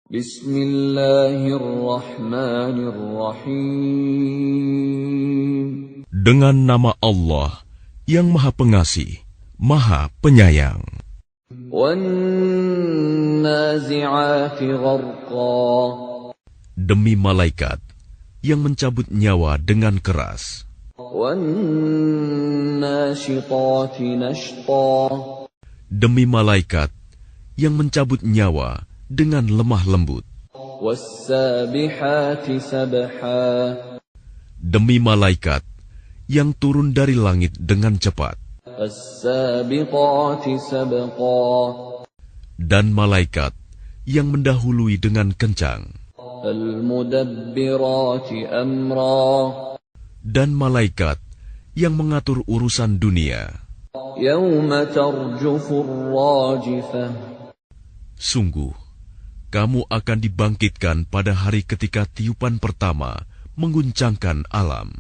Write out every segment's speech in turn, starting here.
Bismillahirrahmanirrahim. Dengan nama Allah yang Maha Pengasih, Maha Penyayang. Wan-nazi'ati gharqa. Demi malaikat yang mencabut nyawa dengan keras. Wan-nashitati nashta. Demi malaikat yang mencabut nyawa dengan lemah lembut. Was-sabihati sabha. Demi malaikat yang turun dari langit dengan cepat. As-sabiqati sabqa. Dan malaikat yang mendahului dengan kencang. Al-mudabbirati amra. Dan malaikat yang mengatur urusan dunia. Yawma tarjufur rajifah. Sungguh, kamu akan dibangkitkan pada hari ketika tiupan pertama mengguncangkan alam.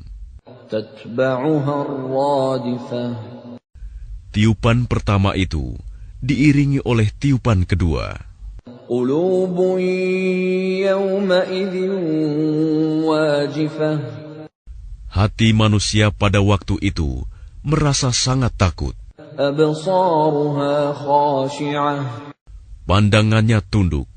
Tatba'uha ar-radifah. Tiupan pertama itu diiringi oleh tiupan kedua. Qulubun yawma idzin wajifah. Hati manusia pada waktu itu merasa sangat takut. Absaruha khashi'ah. Pandangannya tunduk.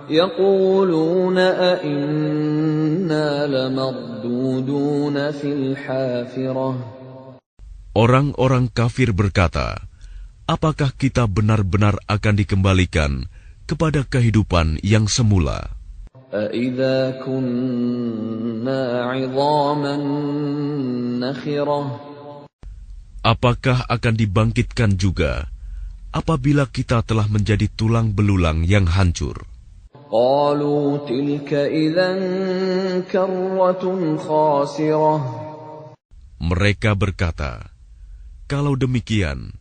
Yaquluna a inna lamarduduna fil hafirah. Orang-orang kafir berkata, apakah kita benar-benar akan dikembalikan kepada kehidupan yang semula? Aidza kunna 'idhaman nakhirah. Apakah akan dibangkitkan juga apabila kita telah menjadi tulang belulang yang hancur? Qalu tilka idzan karratun khasirah. Mereka berkata, kalau demikian,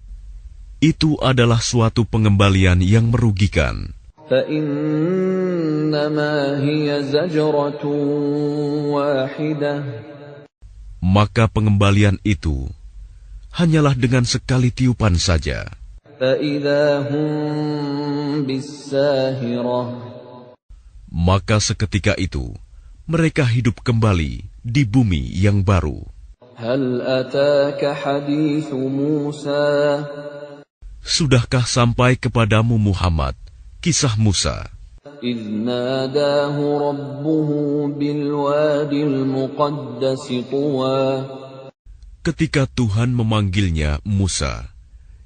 itu adalah suatu pengembalian yang merugikan. Fa innama hiya zajratun wahidah. Maka pengembalian itu hanyalah dengan sekali tiupan saja. Fa idza hum bis-sahirah. Maka seketika itu mereka hidup kembali di bumi yang baru. Hal ataka hadithu Musa. Sudahkah sampai kepadamu Muhammad kisah Musa? إذ ناداه ربه بالوادي المقدس طوى. Ketika Tuhan memanggilnya Musa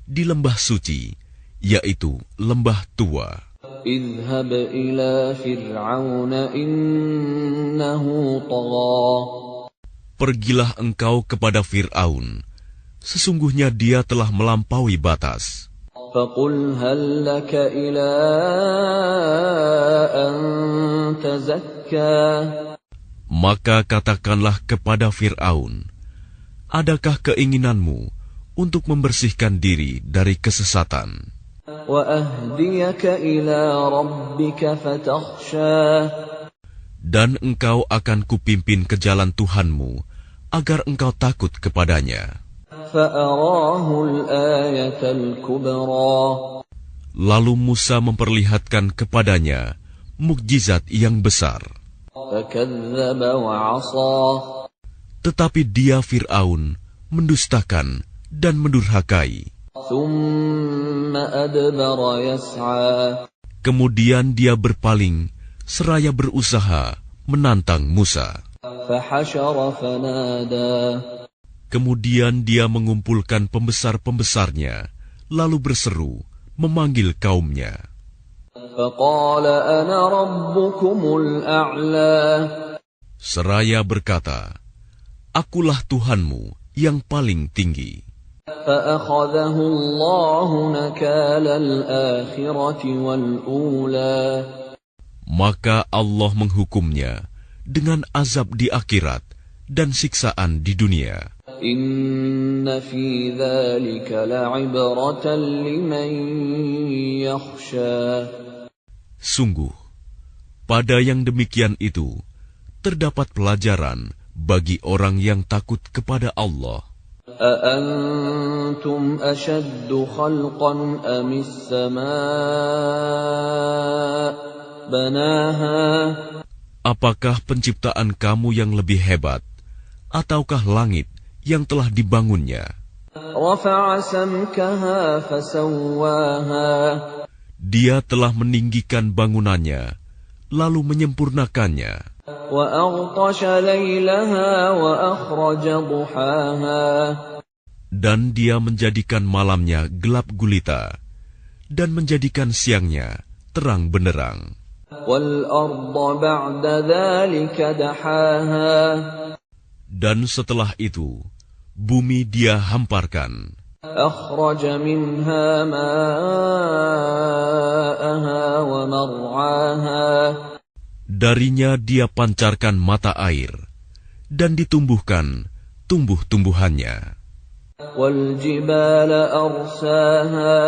di lembah suci, yaitu lembah tua. اذهب إلى فرعون إنه طغى. Pergilah engkau kepada Fir'aun, sesungguhnya dia telah melampaui batas. فقل هل لك إلى أن تزكى. Maka katakanlah kepada Fir'aun, adakah keinginanmu untuk membersihkan diri dari kesesatan? وأهديك إلى ربك فتخشى. Dan engkau akan kupimpin ke jalan Tuhanmu, agar engkau takut kepadanya. فأراه الآية الكبرى. Lalu Musa memperlihatkan kepadanya mukjizat yang besar. فكذب وعصى. Tetapi dia Fir'aun mendustakan dan mendurhakai. ثم أدبر يسعى. Kemudian dia berpaling seraya berusaha menantang Musa. فحشر فنادى. Kemudian dia mengumpulkan pembesar-pembesarnya, lalu berseru, memanggil kaumnya. فقال أنا ربكم الأعلى. Seraya berkata, akulah Tuhanmu yang paling tinggi. فأخذه الله نكال الآخرة والأولى. Maka Allah menghukumnya dengan azab di akhirat dan siksaan di dunia. إن في ذلك لعبرة لمن يخشى. Sungguh, pada yang demikian itu terdapat pelajaran bagi orang yang takut kepada Allah. أأنتم أشد خلقا أم السماء بناها Apakah penciptaan kamu yang lebih hebat, ataukah langit yang telah dibangunnya? رفع سمكها فسواها Dia telah meninggikan bangunannya, lalu menyempurnakannya. وأغطش ليلها وأخرج ضحاها Dan dia menjadikan malamnya gelap gulita, dan menjadikan siangnya terang benderang. والأرض بعد ذلك دحاها Dan setelah itu, bumi dia hamparkan. أخرج منها ماءها ومرعاها Darinya dia pancarkan mata air, dan ditumbuhkan tumbuh-tumbuhannya. والجبال أرساها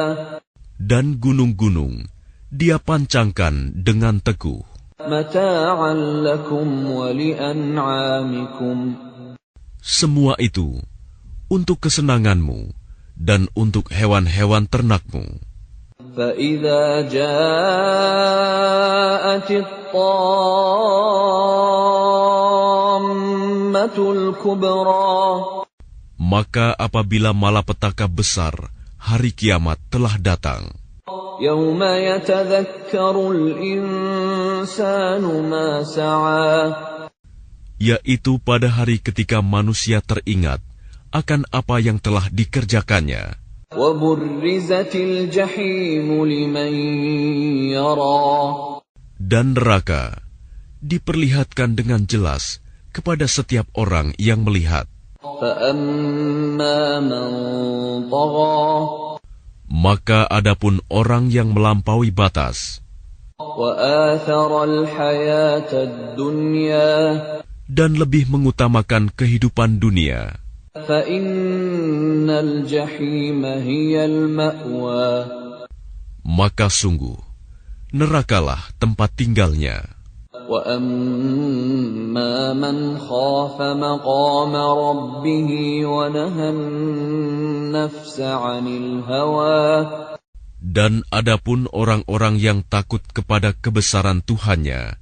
Dan gunung-gunung dia pancangkan dengan teguh. متاعا لكم ولأنعامكم Semua itu untuk kesenanganmu dan untuk hewan-hewan ternakmu. فإذا جاءت الطامة الكبرى Maka apabila malapetaka besar hari kiamat telah datang, يوم يتذكر الإنسان ما سعى yaitu pada hari ketika manusia teringat akan apa yang telah dikerjakannya, وبرزت الجحيم لمن يرى dan neraka diperlihatkan dengan jelas kepada setiap orang yang melihat. فأما من طغى Maka adapun orang yang melampaui batas وآثر الحياة الدنيا dan lebih mengutamakan kehidupan dunia, فإن الجحيم هي المأوى maka sungguh nerakalah tempat tinggalnya. وأما من خاف مقام ربه ونهى النفس عن الهوى Dan adapun orang-orang yang takut kepada kebesaran Tuhannya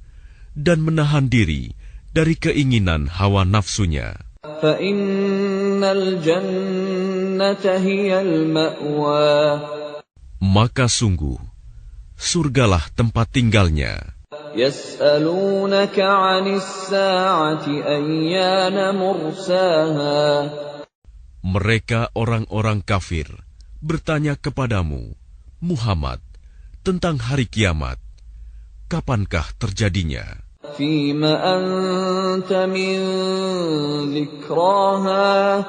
dan menahan diri dari keinginan hawa nafsunya, فإن الجنة هي المأوى maka sungguh surgalah tempat tinggalnya. يسألونك عن الساعة أيان مرساها Mereka orang-orang kafir bertanya kepadamu, Muhammad, tentang hari kiamat. Kapankah terjadinya? فيم أنت من ذكراها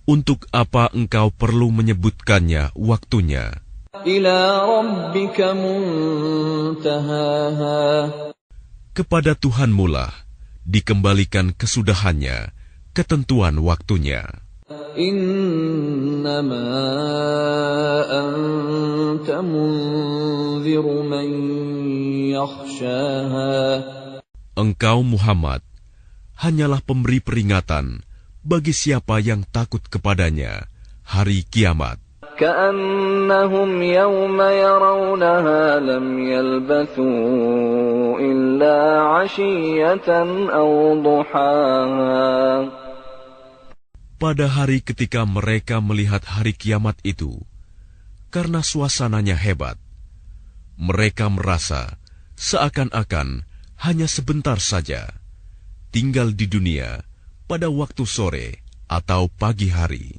Untuk apa engkau perlu menyebutkannya waktunya? إلى ربك منتهاها Kepada Tuhanmulah dikembalikan kesudahannya, ketentuan waktunya. إنما أنت منذر من يخشاها Engkau Muhammad hanyalah pemberi peringatan bagi siapa yang takut kepadanya hari kiamat. كأنهم يوم يرونها لم يلبثوا إلا عشية أو ضحاها Pada hari ketika mereka melihat hari kiamat itu, karena suasananya hebat, mereka merasa seakan-akan hanya sebentar saja tinggal di dunia pada waktu sore atau pagi hari.